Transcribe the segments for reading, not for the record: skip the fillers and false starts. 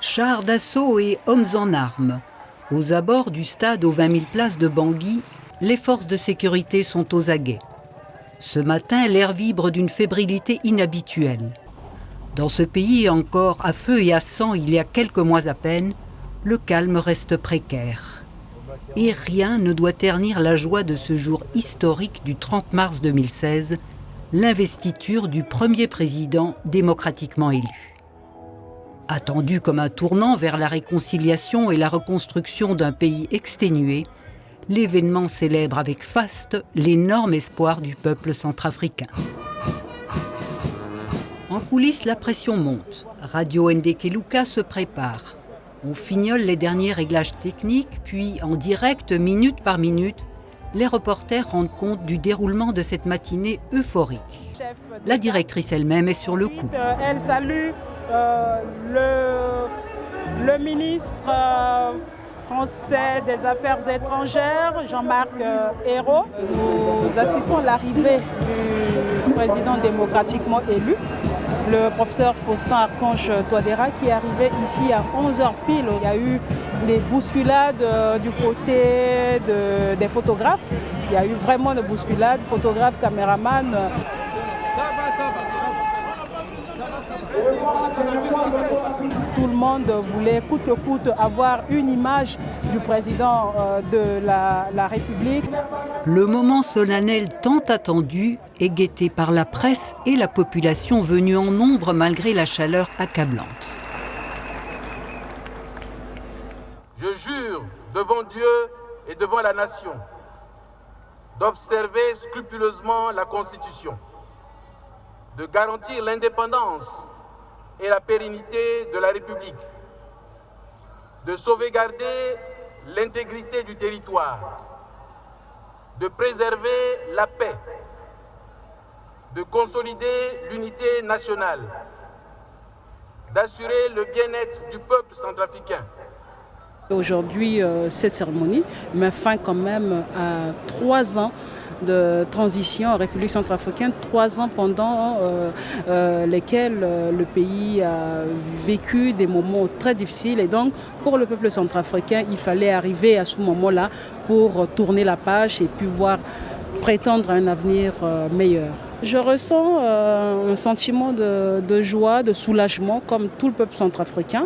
Chars d'assaut et hommes en armes. Aux abords du stade aux 20 000 places de Bangui, les forces de sécurité sont aux aguets. Ce matin, l'air vibre d'une fébrilité inhabituelle. Dans ce pays encore à feu et à sang il y a quelques mois à peine, le calme reste précaire. Et rien ne doit ternir la joie de ce jour historique du 30 mars 2016, l'investiture du premier président démocratiquement élu. Attendu comme un tournant vers la réconciliation et la reconstruction d'un pays exténué, l'événement célèbre avec faste l'énorme espoir du peuple centrafricain. En coulisses, la pression monte. Radio Ndekeluka se prépare. On fignole les derniers réglages techniques, puis en direct, minute par minute, les reporters rendent compte du déroulement de cette matinée euphorique. La directrice elle-même est sur le coup. Elle salue le ministre français des Affaires étrangères, Jean-Marc Ayrault. Nous assistons à l'arrivée du président démocratiquement élu, le professeur Faustin Archange Touadéra, qui est arrivé ici à 11h pile. Il y a eu des bousculades du côté des photographes. Il y a eu vraiment des bousculades, photographes, caméramans. Tout le monde voulait coûte que coûte avoir une image du président de la République. Le moment solennel tant attendu est guetté par la presse et la population venue en nombre malgré la chaleur accablante. Je jure devant Dieu et devant la nation d'observer scrupuleusement la Constitution, de garantir l'indépendance et la pérennité de la République, de sauvegarder l'intégrité du territoire, de préserver la paix, de consolider l'unité nationale, d'assurer le bien-être du peuple centrafricain. Aujourd'hui, cette cérémonie met fin quand même à 3 ans de transition en République centrafricaine, 3 ans pendant lesquels le pays a vécu des moments très difficiles. Et donc, pour le peuple centrafricain, il fallait arriver à ce moment-là pour tourner la page et pouvoir prétendre à un avenir meilleur. Je ressens un sentiment de joie, de soulagement, comme tout le peuple centrafricain.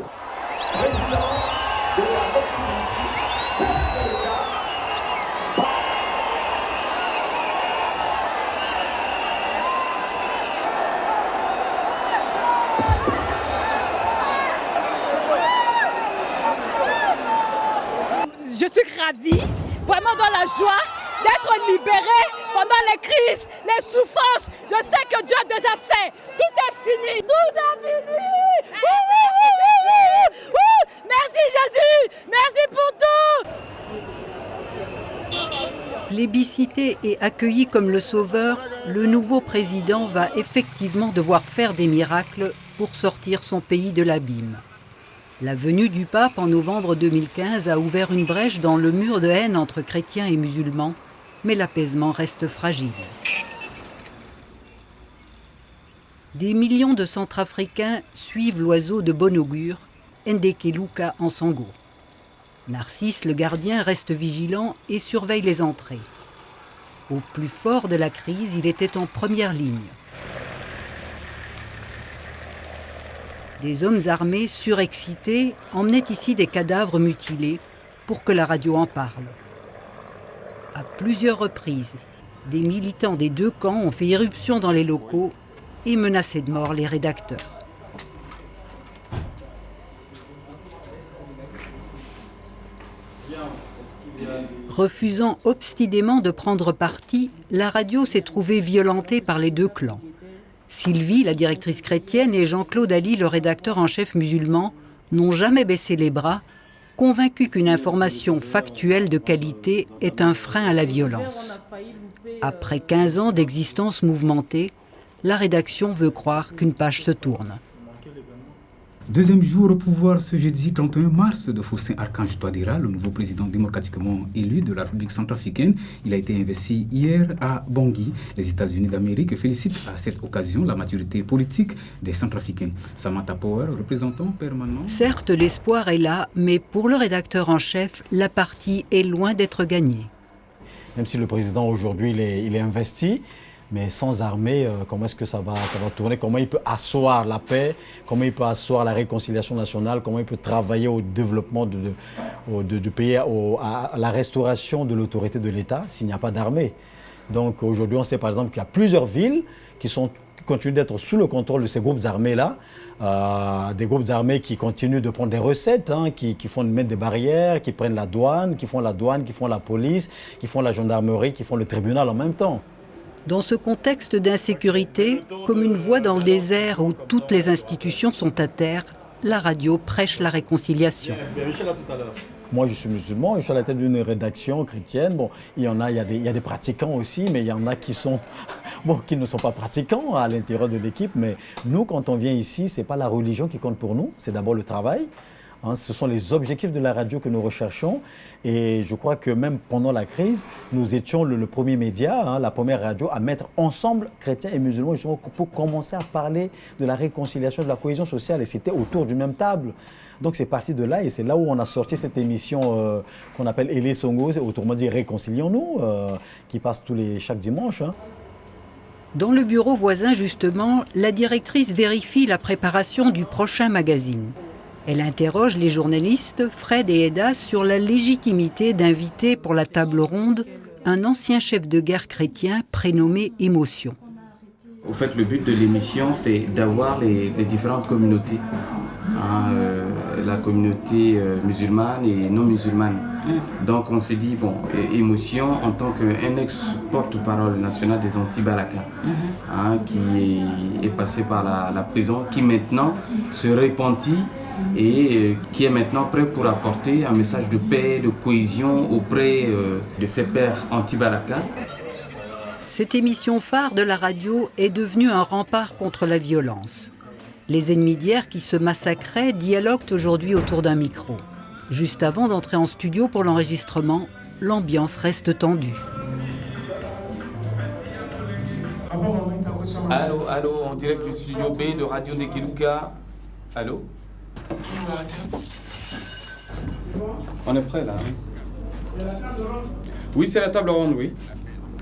Je suis ravie, vraiment dans la joie d'être libérée pendant les crises, les souffrances. Je sais que Dieu a déjà fait. Tout est fini. Tout est fini. Merci Jésus. Merci pour tout. Plébiscité et accueilli comme le sauveur, le nouveau président va effectivement devoir faire des miracles pour sortir son pays de l'abîme. La venue du pape en novembre 2015 a ouvert une brèche dans le mur de haine entre chrétiens et musulmans, mais l'apaisement reste fragile. Des millions de Centrafricains suivent l'oiseau de bon augure, Ndekeluka en Sango. Narcisse, le gardien, reste vigilant et surveille les entrées. Au plus fort de la crise, il était en première ligne. Des hommes armés surexcités emmenaient ici des cadavres mutilés pour que la radio en parle. À plusieurs reprises, des militants des deux camps ont fait irruption dans les locaux et menacé de mort les rédacteurs. Refusant obstinément de prendre parti, la radio s'est trouvée violentée par les deux clans. Sylvie, la directrice chrétienne, et Jean-Claude Ali, le rédacteur en chef musulman, n'ont jamais baissé les bras, convaincus qu'une information factuelle de qualité est un frein à la violence. Après 15 ans d'existence mouvementée, la rédaction veut croire qu'une page se tourne. Deuxième jour au pouvoir ce jeudi 31 mars de Faustin-Archange Touadéra, le nouveau président démocratiquement élu de la République centrafricaine. Il a été investi hier à Bangui. Les États-Unis d'Amérique félicitent à cette occasion la maturité politique des Centrafricains. Samantha Power, représentant permanent. Certes, l'espoir est là, mais pour le rédacteur en chef, la partie est loin d'être gagnée. Même si le président aujourd'hui il est investi, mais sans armée, comment est-ce que ça va tourner? Comment il peut asseoir la paix? Comment il peut asseoir la réconciliation nationale? Comment il peut travailler au développement du pays, à la restauration de l'autorité de l'État s'il n'y a pas d'armée? Donc aujourd'hui, on sait par exemple qu'il y a plusieurs villes qui continuent d'être sous le contrôle de ces groupes armés-là. Des groupes armés qui continuent de prendre des recettes, qui font mettre des barrières, qui prennent la douane, qui font la police, qui font la gendarmerie, qui font le tribunal en même temps. Dans ce contexte d'insécurité, comme une voix dans le désert où toutes les institutions sont à terre, la radio prêche la réconciliation. Moi, je suis musulman, je suis à la tête d'une rédaction chrétienne. Bon, il y a des pratiquants aussi, mais il y en a qui ne sont pas pratiquants à l'intérieur de l'équipe. Mais nous, quand on vient ici, ce n'est pas la religion qui compte pour nous, c'est d'abord le travail. Ce sont les objectifs de la radio que nous recherchons et je crois que même pendant la crise, nous étions le premier média, la première radio à mettre ensemble chrétiens et musulmans justement pour commencer à parler de la réconciliation, de la cohésion sociale et c'était autour d'une même table. Donc c'est parti de là et c'est là où on a sorti cette émission qu'on appelle Ele Songo, autrement dit Réconcilions-nous, qui passe chaque dimanche. Dans le bureau voisin justement, la directrice vérifie la préparation du prochain magazine. Elle interroge les journalistes, Fred et Eda, sur la légitimité d'inviter pour la table ronde un ancien chef de guerre chrétien prénommé Émotion. Au fait, le but de l'émission, c'est d'avoir les différentes communautés. La communauté musulmane et non musulmane. Donc on s'est dit, Émotion en tant qu'un ex-porte-parole national des Anti-Balaka, qui est passé par la prison, qui maintenant se repentit et qui est maintenant prêt pour apporter un message de paix, de cohésion auprès de ses pairs anti-Balaka. Cette émission phare de la radio est devenue un rempart contre la violence. Les ennemis d'hier qui se massacraient dialoguent aujourd'hui autour d'un micro. Juste avant d'entrer en studio pour l'enregistrement, l'ambiance reste tendue. Allô, en direct du studio B de Radio Ndekeluka. Allô? On est prêt là. Oui, c'est la table ronde, oui.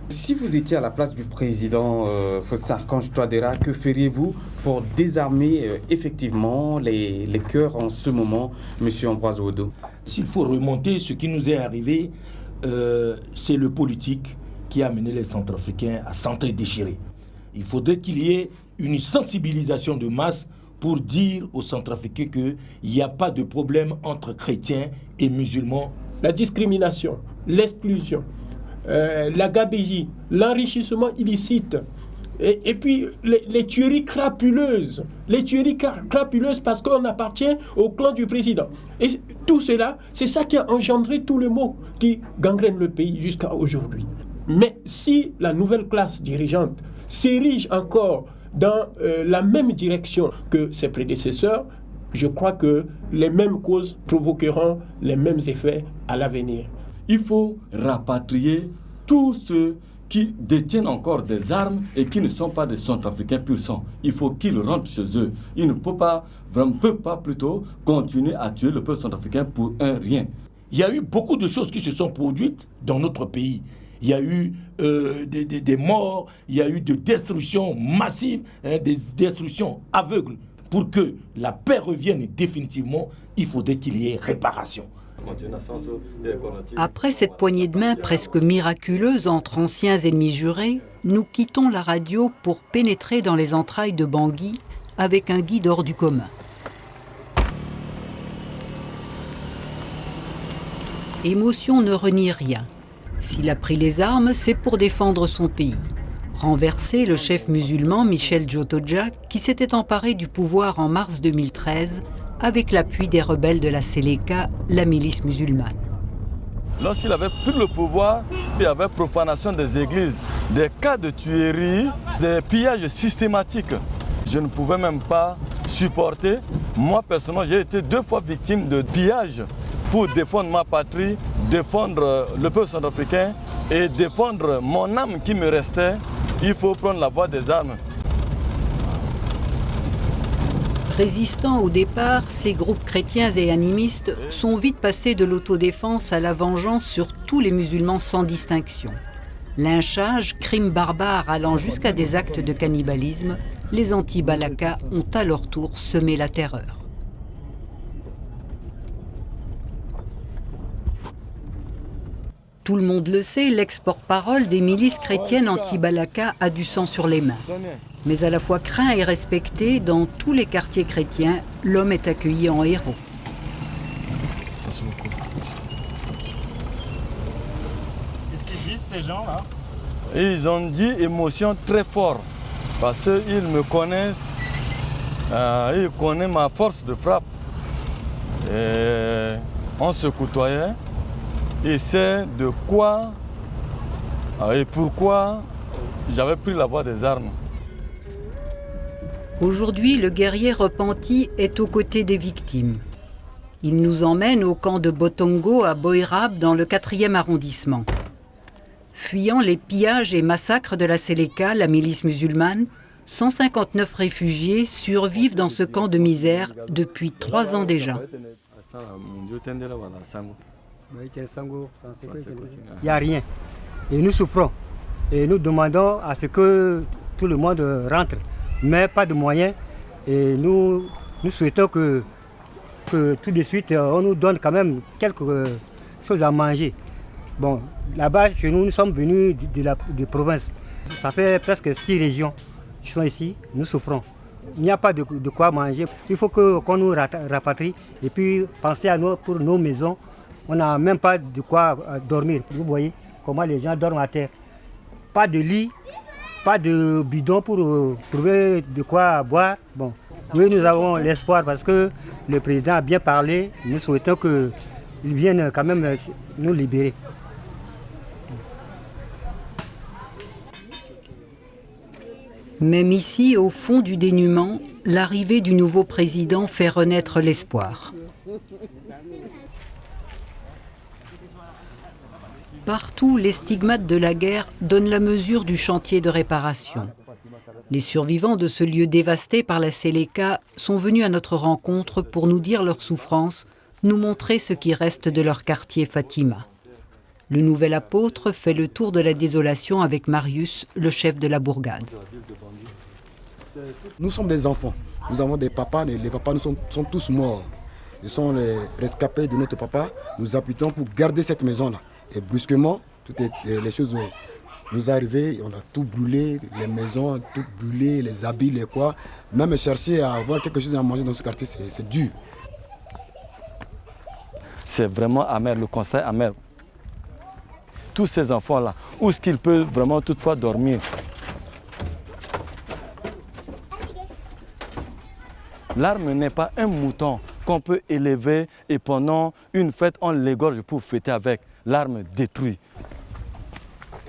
Si vous étiez à la place du président Faustin-Archange Touadéra, que feriez-vous pour désarmer effectivement les cœurs en ce moment, monsieur Ambroise Odo? S'il faut remonter, ce qui nous est arrivé, c'est le politique qui a amené les Centrafricains à s'entre-déchirer. Il faudrait qu'il y ait une sensibilisation de masse pour dire aux Centrafricains qu'il n'y a pas de problème entre chrétiens et musulmans. La discrimination, l'exclusion, la gabegie, l'enrichissement illicite, et puis les tueries crapuleuses. Les tueries crapuleuses parce qu'on appartient au clan du président. Et tout cela, c'est ça qui a engendré tout le mot qui gangrène le pays jusqu'à aujourd'hui. Mais si la nouvelle classe dirigeante s'érige encore dans la même direction que ses prédécesseurs, je crois que les mêmes causes provoqueront les mêmes effets à l'avenir. Il faut rapatrier tous ceux qui détiennent encore des armes et qui ne sont pas des Centrafricains pur sang. Il faut qu'ils rentrent chez eux. Ils ne peuvent pas plutôt continuer à tuer le peuple centrafricain pour un rien. Il y a eu beaucoup de choses qui se sont produites dans notre pays. Il y a eu des morts, il y a eu des destructions massives, des destructions aveugles. Pour que la paix revienne définitivement, il faudrait qu'il y ait réparation. Après cette poignée de main presque miraculeuse entre anciens ennemis jurés, nous quittons la radio pour pénétrer dans les entrailles de Bangui avec un guide hors du commun. Émotion ne renie rien. S'il a pris les armes, c'est pour défendre son pays. Renverser le chef musulman Michel Djotoja, qui s'était emparé du pouvoir en mars 2013, avec l'appui des rebelles de la Séléka, la milice musulmane. Lorsqu'il avait pris le pouvoir, il y avait profanation des églises, des cas de tuerie, des pillages systématiques. Je ne pouvais même pas supporter. Moi, personnellement, j'ai été 2 fois victime de pillage pour défendre ma patrie, défendre le peuple centrafricain et défendre mon âme qui me restait. Il faut prendre la voie des armes. Résistant au départ, ces groupes chrétiens et animistes sont vite passés de l'autodéfense à la vengeance sur tous les musulmans sans distinction. Lynchage, crimes barbares allant jusqu'à des actes de cannibalisme, les anti-Balaka ont à leur tour semé la terreur. Tout le monde le sait, l'ex-porte-parole des milices chrétiennes anti-Balaka a du sang sur les mains. Mais à la fois craint et respecté, dans tous les quartiers chrétiens, l'homme est accueilli en héros. Merci beaucoup. Qu'est-ce qu'ils disent ces gens-là? Ils ont dit émotion très forte parce qu'ils me connaissent, ils connaissent ma force de frappe. Et on se côtoyait. Et c'est de quoi et pourquoi j'avais pris la voie des armes. Aujourd'hui, le guerrier repenti est aux côtés des victimes. Il nous emmène au camp de Botongo à Boirab dans le 4e arrondissement. Fuyant les pillages et massacres de la Séléka, la milice musulmane, 159 réfugiés survivent dans ce camp de misère depuis 3 ans déjà. Il n'y a rien. Et nous souffrons. Et nous demandons à ce que tout le monde rentre, mais pas de moyens. Et nous souhaitons que tout de suite, on nous donne quand même quelque chose à manger. Bon, là-bas, chez nous, nous sommes venus de province. Ça fait presque 6 régions qui sont ici. Nous souffrons. Il n'y a pas de quoi manger. Il faut qu'on nous rapatrie et puis penser à nous pour nos maisons. On n'a même pas de quoi dormir. Vous voyez comment les gens dorment à terre. Pas de lit, pas de bidon pour trouver de quoi boire. Bon. Oui, nous avons l'espoir parce que le président a bien parlé. Nous souhaitons qu'il vienne quand même nous libérer. Même ici, au fond du dénuement, l'arrivée du nouveau président fait renaître l'espoir. Partout, les stigmates de la guerre donnent la mesure du chantier de réparation. Les survivants de ce lieu dévasté par la Séléka sont venus à notre rencontre pour nous dire leurs souffrances, nous montrer ce qui reste de leur quartier Fatima. Le nouvel apôtre fait le tour de la désolation avec Marius, le chef de la bourgade. Nous sommes des enfants, nous avons des papas, les papas sont tous morts. Ce sont les rescapés de notre papa, nous habitons pour garder cette maison-là. Et brusquement, les choses nous arrivent, on a tout brûlé, les maisons, tout brûlé, les habits, les quoi. Même chercher à avoir quelque chose à manger dans ce quartier, c'est dur. C'est vraiment amer, le constat est amer. Tous ces enfants-là, où est-ce qu'ils peuvent vraiment toutefois dormir? L'arme n'est pas un mouton qu'on peut élever et pendant une fête, on l'égorge pour fêter avec. L'arme détruit.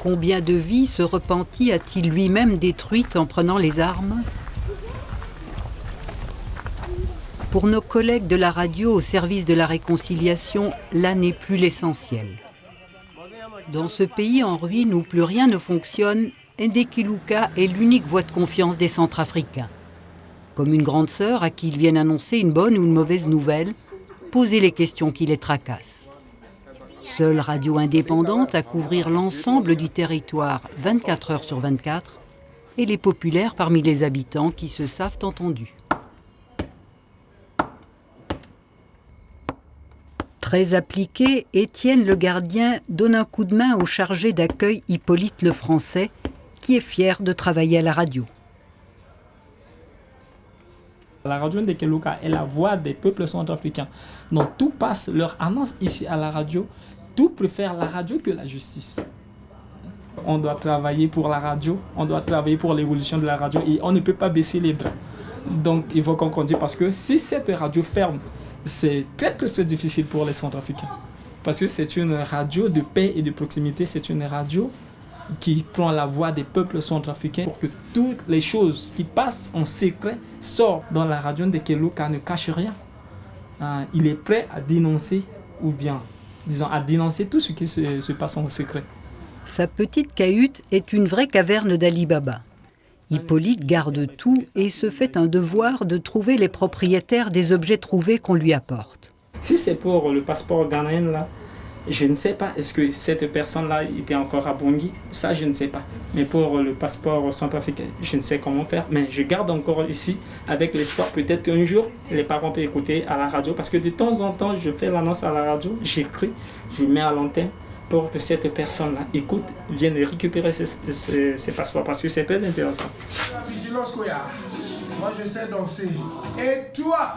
Combien de vies ce repenti a-t-il lui-même détruites en prenant les armes? Pour nos collègues de la radio au service de la réconciliation, là n'est plus l'essentiel. Dans ce pays en ruine où plus rien ne fonctionne, Ndeki Luka est l'unique voix de confiance des Centrafricains. Comme une grande sœur à qui ils viennent annoncer une bonne ou une mauvaise nouvelle, poser les questions qui les tracassent. Seule radio indépendante à couvrir l'ensemble du territoire 24 heures sur 24 et les populaires parmi les habitants qui se savent entendus. Très appliqué, Étienne le gardien donne un coup de main au chargé d'accueil Hippolyte le Français qui est fier de travailler à la radio. La radio Ndeki Luka est la voix des peuples centrafricains. Donc tout passe leur annonce ici à la radio. Tout préfère la radio que la justice. On doit travailler pour la radio, on doit travailler pour l'évolution de la radio et on ne peut pas baisser les bras. Donc il faut qu'on continue parce que si cette radio ferme, c'est très difficile pour les Centrafricains. Parce que c'est une radio de paix et de proximité, c'est une radio qui prend la voix des peuples centrafricains pour que toutes les choses qui passent en secret sortent. Dans la radio de Kelouka ne cache rien. Il est prêt à dénoncer, ou bien, disons, à dénoncer tout ce qui se passe en secret. Sa petite cahute est une vraie caverne d'Ali Baba. Hippolyte garde tout et se fait un devoir de trouver les propriétaires des objets trouvés qu'on lui apporte. Si c'est pour le passeport ghanéen, là, je ne sais pas, est-ce que cette personne-là était encore à Bangui? Ça, je ne sais pas. Mais pour le passeport centrafricain, je ne sais comment faire. Mais je garde encore ici, avec l'espoir, peut-être un jour, les parents peuvent écouter à la radio. Parce que de temps en temps, je fais l'annonce à la radio, j'écris, je mets à l'antenne pour que cette personne-là écoute, vienne récupérer ses passeports. Parce que c'est très intéressant. Moi, je sais danser. Et toi?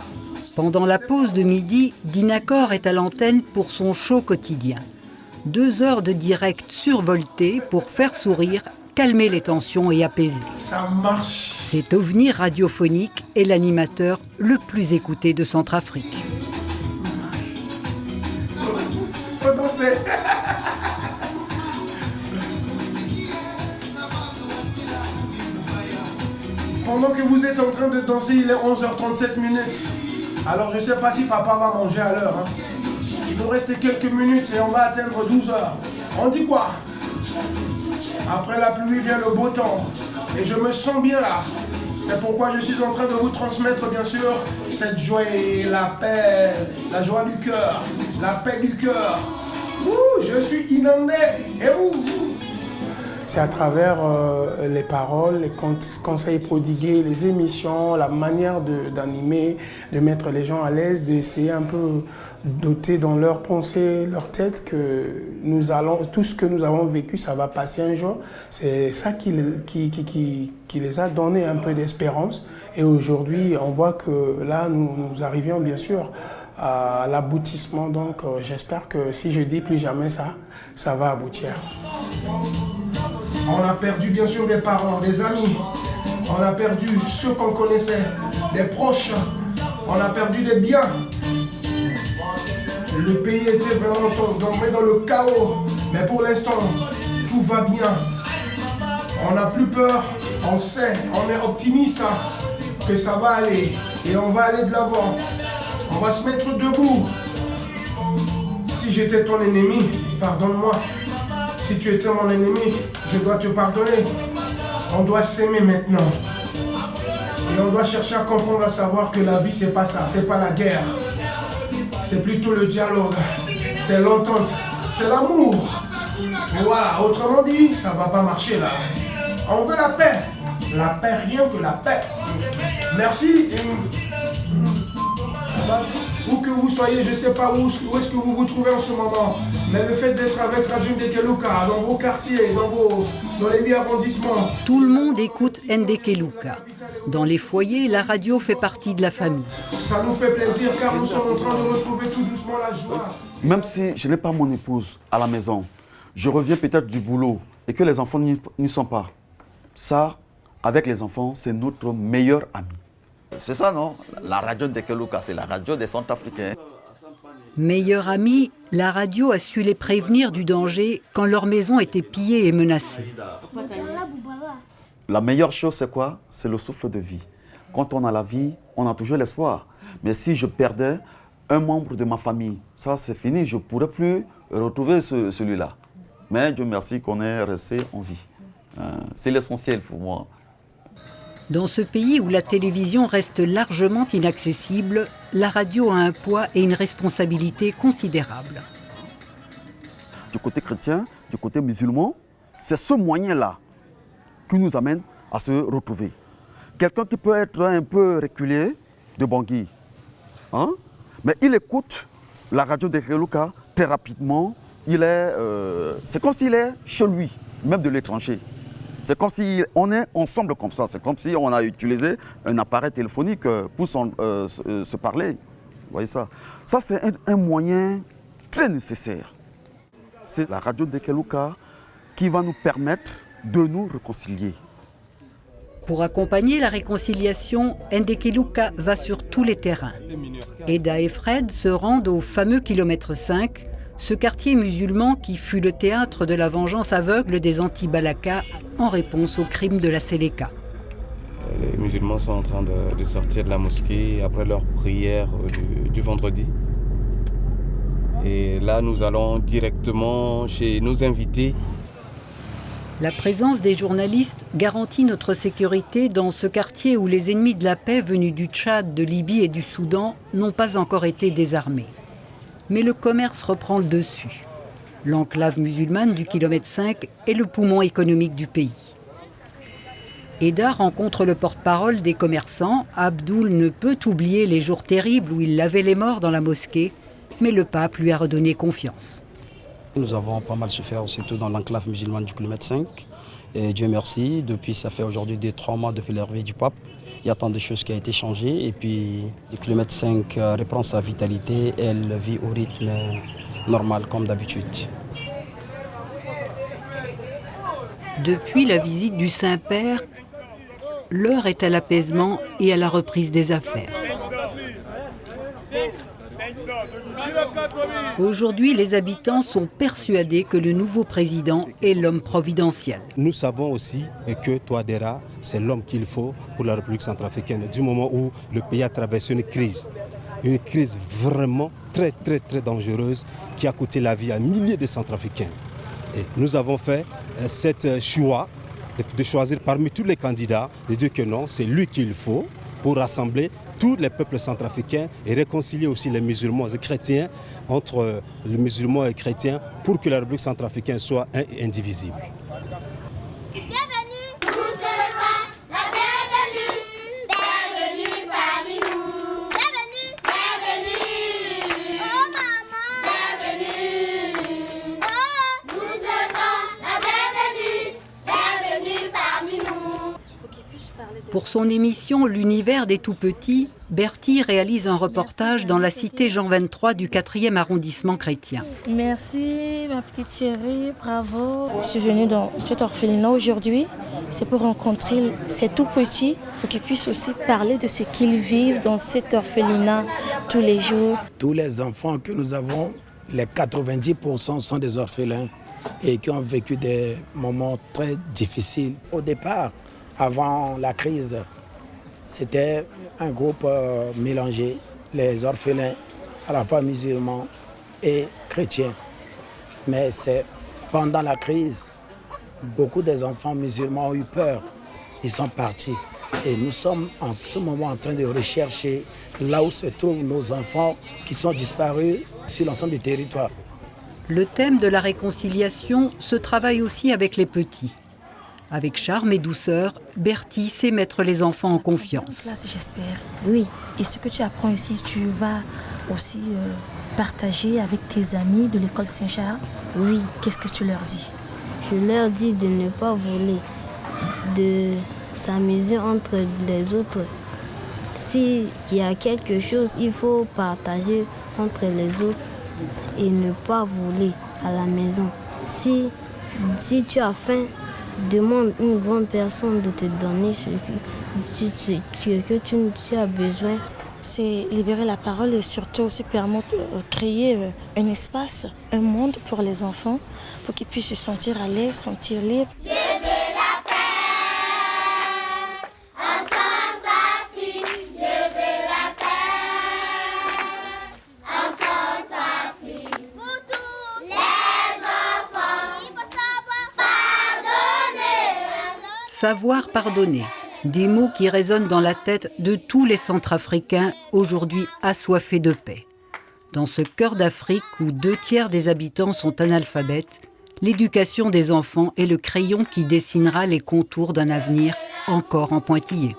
Pendant la pause de midi, Dinakor est à l'antenne pour son show quotidien. 2 heures de direct survolté pour faire sourire, calmer les tensions et apaiser. Ça marche. Cet ovni radiophonique est l'animateur le plus écouté de Centrafrique. Faut danser. Pendant que vous êtes en train de danser, il est 11h37 minutes. Alors je ne sais pas si papa va manger à l'heure. Il faut rester quelques minutes et on va atteindre 12h. On dit quoi? Après la pluie vient le beau temps. Et je me sens bien là. C'est pourquoi je suis en train de vous transmettre bien sûr cette joie et la paix, la joie du cœur, la paix du cœur. Je suis inondé. Et où? C'est à travers les paroles, les conseils prodigués, les émissions, la manière d'animer, de mettre les gens à l'aise, d'essayer un peu doter dans leur pensée, leur tête que tout ce que nous avons vécu, ça va passer un jour. C'est ça qui les a donné un peu d'espérance. Et aujourd'hui, on voit que là, nous arrivions bien sûr à l'aboutissement. Donc j'espère que si je dis plus jamais ça, ça va aboutir. On a perdu bien sûr des parents, des amis. On a perdu ceux qu'on connaissait, des proches. On a perdu des biens. Le pays était vraiment tombé dans le chaos. Mais pour l'instant, tout va bien. On n'a plus peur. On sait, on est optimiste que ça va aller. Et on va aller de l'avant. On va se mettre debout. Si j'étais ton ennemi, pardonne-moi. Si tu étais mon ennemi, je dois te pardonner. On doit s'aimer maintenant. Et on doit chercher à comprendre, à savoir que la vie, c'est pas ça. C'est pas la guerre. C'est plutôt le dialogue. C'est l'entente. C'est l'amour. Voilà, autrement dit, ça va pas marcher là. On veut la paix. La paix, rien que la paix. Merci. Où que vous soyez, je ne sais pas où est-ce que vous vous trouvez en ce moment, mais le fait d'être avec Radio Ndekelouka, dans vos quartiers, dans les 8 arrondissements. Tout le monde écoute Ndekelouka. Dans les foyers, la radio fait partie de la famille. Ça nous fait plaisir car nous sommes en train de retrouver tout doucement la joie. Même si je n'ai pas mon épouse à la maison, je reviens peut-être du boulot et que les enfants n'y sont pas. Ça, avec les enfants, c'est notre meilleur ami. C'est ça, non? La radio de Kelouka, c'est la radio des Centrafricains. Meilleur ami, la radio a su les prévenir du danger quand leur maison était pillée et menacée. La meilleure chose, c'est quoi? C'est le souffle de vie. Quand on a la vie, on a toujours l'espoir. Mais si je perdais un membre de ma famille, ça c'est fini, je ne pourrais plus retrouver celui-là. Mais Dieu merci qu'on est resté en vie. C'est l'essentiel pour moi. Dans ce pays où la télévision reste largement inaccessible, la radio a un poids et une responsabilité considérables. Du côté chrétien, du côté musulman, c'est ce moyen-là qui nous amène à se retrouver. Quelqu'un qui peut être un peu reculé de Bangui, hein? Mais il écoute la radio de Kelouka très rapidement. C'est comme s'il est chez lui, même de l'étranger. C'est comme si on est ensemble comme ça. C'est comme si on a utilisé un appareil téléphonique pour se parler. Vous voyez ça? Ça, c'est un moyen très nécessaire. C'est la radio de Kelouka qui va nous permettre de nous réconcilier. Pour accompagner la réconciliation, Ndekelouka va sur tous les terrains. Eda et Fred se rendent au fameux kilomètre 5, Ce quartier musulman qui fut le théâtre de la vengeance aveugle des anti-Balaka en réponse aux crimes de la Séléka. Les musulmans sont en train de sortir de la mosquée après leur prière du vendredi. Et là, nous allons directement chez nos invités. La présence des journalistes garantit notre sécurité dans ce quartier où les ennemis de la paix venus du Tchad, de Libye et du Soudan n'ont pas encore été désarmés. Mais le commerce reprend le dessus. L'enclave musulmane du kilomètre 5 est le poumon économique du pays. Eda rencontre le porte-parole des commerçants. Abdoul ne peut oublier les jours terribles où il lavait les morts dans la mosquée, mais le pape lui a redonné confiance. Nous avons pas mal souffert, surtout dans l'enclave musulmane du kilomètre 5. Et Dieu merci, ça fait aujourd'hui 3 mois depuis l'arrivée du pape. Il y a tant de choses qui ont été changées. Et puis le kilomètre 5 reprend sa vitalité. Elle vit au rythme normal, comme d'habitude. Depuis la visite du Saint-Père, l'heure est à l'apaisement et à la reprise des affaires. Aujourd'hui, les habitants sont persuadés que le nouveau président est l'homme providentiel. Nous savons aussi que Touadéra, c'est l'homme qu'il faut pour la République centrafricaine. Du moment où le pays a traversé une crise vraiment très dangereuse qui a coûté la vie à milliers de Centrafricains. Et nous avons fait cette choix de choisir parmi tous les candidats, de dire que non, c'est lui qu'il faut pour rassembler tous les peuples centrafricains et réconcilier aussi les musulmans et chrétiens entre les musulmans et chrétiens pour que la République centrafricaine soit indivisible. Pour son émission L'univers des tout-petits, Bertie réalise un reportage dans la cité Jean 23 du 4e arrondissement chrétien. Merci ma petite chérie, bravo. Je suis venue dans cet orphelinat aujourd'hui, c'est pour rencontrer ces tout-petits, pour qu'ils puissent aussi parler de ce qu'ils vivent dans cet orphelinat tous les jours. Tous les enfants que nous avons, les 90% sont des orphelins et qui ont vécu des moments très difficiles. Au départ, avant la crise, c'était un groupe mélangé, les orphelins, à la fois musulmans et chrétiens. Mais c'est pendant la crise, beaucoup des enfants musulmans ont eu peur. Ils sont partis. Et nous sommes en ce moment en train de rechercher là où se trouvent nos enfants qui sont disparus sur l'ensemble du territoire. Le thème de la réconciliation se travaille aussi avec les petits. Avec charme et douceur, Bertie sait mettre les enfants en confiance. Classe, j'espère. Oui. Et ce que tu apprends ici, tu vas aussi partager avec tes amis de l'école Saint-Charles? Oui. Qu'est-ce que tu leur dis? Je leur dis de ne pas voler, de s'amuser entre les autres. S'il y a quelque chose, il faut partager entre les autres et ne pas voler à la maison. Si tu as faim, demande à une grande personne de te donner ce que tu as besoin. C'est libérer la parole et surtout aussi permettre de créer un espace, un monde pour les enfants, pour qu'ils puissent se sentir à l'aise, sentir libres. Savoir pardonner, des mots qui résonnent dans la tête de tous les Centrafricains aujourd'hui assoiffés de paix. Dans ce cœur d'Afrique où 2/3 des habitants sont analphabètes, l'éducation des enfants est le crayon qui dessinera les contours d'un avenir encore en pointillé.